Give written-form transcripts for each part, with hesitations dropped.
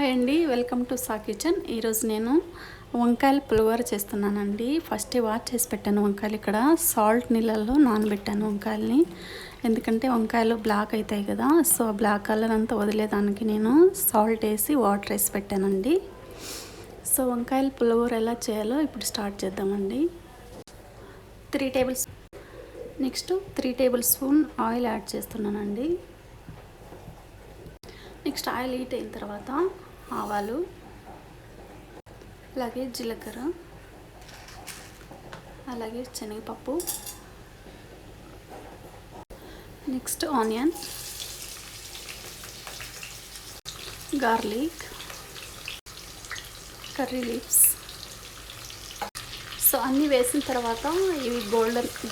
Hi అండి, welcome to saw kitchen. ఈరోజు నేను వంకాయల పులిహోర చేస్తున్నానండి. ఫస్ట్ వాష్ చేసి పెట్టాను వంకాయలు. ఇక్కడ సాల్ట్ నీళ్ళల్లో నానబెట్టాను వంకాయలని, ఎందుకంటే వంకాయలు బ్లాక్ అవుతాయి కదా. సో బ్లాక్ కలర్ అంతా వదిలేదానికి నేను సాల్ట్ వేసి వాటర్ వేసి పెట్టానండి. సో వంకాయల పులిహోర ఎలా చేయాలో ఇప్పుడు స్టార్ట్ చేద్దామండి. 3 టేబుల్ స్పూన్ ఆయిల్ యాడ్ చేస్తున్నానండి. నెక్స్ట్ ఆయిల్ హీట్ అయిన తర్వాత ఆవాలు, అలాగే జీలకర్ర, అలాగే శనగపప్పు, next onion, garlic, curry leaves. So అన్నీ వేసిన తర్వాత ఇవి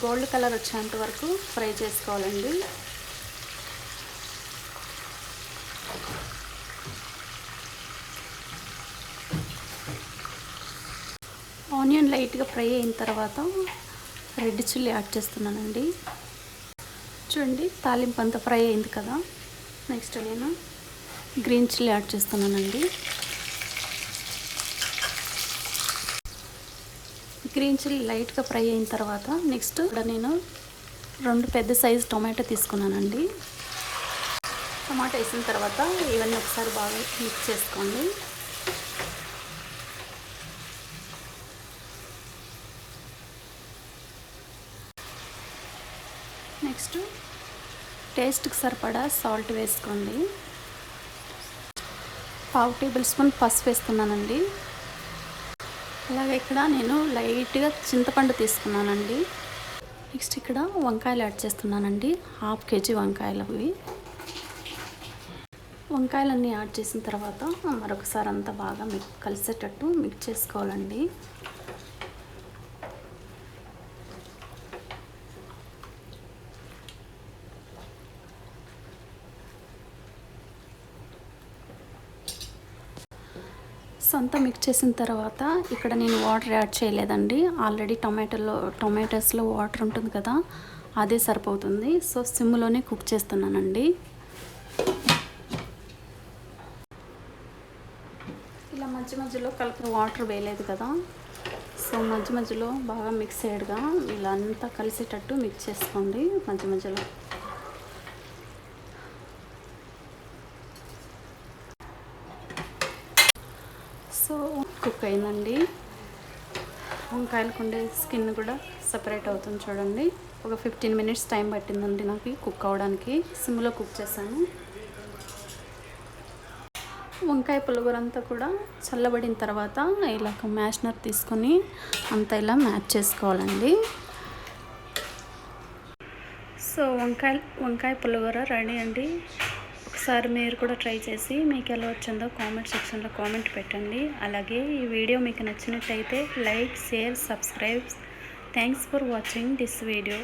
గోల్డ్ కలర్ వచ్చేంత వరకు ఫ్రై చేసుకోవాలండి. ఆనియన్ లైట్గా ఫ్రై అయిన తర్వాత రెడ్ చిల్లీ యాడ్ చేస్తున్నానండి. చూడండి, తాలింపు అంతా ఫ్రై అయింది కదా. నెక్స్ట్ నేను గ్రీన్ చిల్లీ యాడ్ చేస్తున్నానండి. గ్రీన్ చిల్లీ లైట్గా ఫ్రై అయిన తర్వాత నెక్స్ట్ ఇక్కడ నేను 2 పెద్ద సైజు టొమాటో తీసుకున్నానండి. టమాటో వేసిన తర్వాత ఇవన్నీ ఒకసారి బాగా మిక్స్ చేసుకోండి. నెక్స్ట్ టేస్ట్కి సరిపడా సాల్ట్ వేసుకోండి. 1/2 టేబుల్ స్పూన్ పసుపు వేస్తున్నానండి. అలాగే ఇక్కడ నేను లైట్గా చింతపండు తీసుకున్నానండి. నెక్స్ట్ ఇక్కడ వంకాయలు యాడ్ చేస్తున్నానండి. 1/2 కేజీ వంకాయలు. అవి వంకాయలన్నీ యాడ్ చేసిన తర్వాత మరొకసారి అంతా బాగా కలిసేటట్టు మిక్స్ చేసుకోవాలండి. సో అంతా మిక్స్ చేసిన తర్వాత ఇక్కడ నేను వాటర్ యాడ్ చేయలేదండి. ఆల్రెడీ టొమాటోస్లో వాటర్ ఉంటుంది కదా, అదే సరిపోతుంది. సో సిమ్లోనే కుక్ చేస్తున్నానండి. ఇలా మధ్యలో కలిపిన వాటర్ వేయలేదు కదా. సో మధ్యలో బాగా మిక్స్ అయ్యేట్టుగా ఇలా అంతా కలిసేటట్టు మిక్స్ చేసుకోండి మధ్యలో. సో కుక్ అయిందండి. వంకాయలకు ఉండే స్కిన్ కూడా సపరేట్ అవుతుంది చూడండి. ఒక 15 మినిట్స్ టైం పట్టిందండి నాకు కుక్ అవ్వడానికి. సిమ్లో కుక్ చేశాను. వంకాయ పులిహోర అంతా కూడా చల్లబడిన తర్వాత ఇలా మ్యాషనర్ తీసుకొని అంతా ఇలా మ్యాచ్ చేసుకోవాలండి. సో వంకాయ పులిహోర రెడీ అండి. ఒకసారి మీరు కూడా ట్రై చేసి మీకు ఎలా వచ్చిందో కామెంట్ సెక్షన్లో కామెంట్ పెట్టండి. అలాగే ఈ వీడియో మీకు నచ్చినట్టయితే like, share, subscribe. Thanks for watching this video.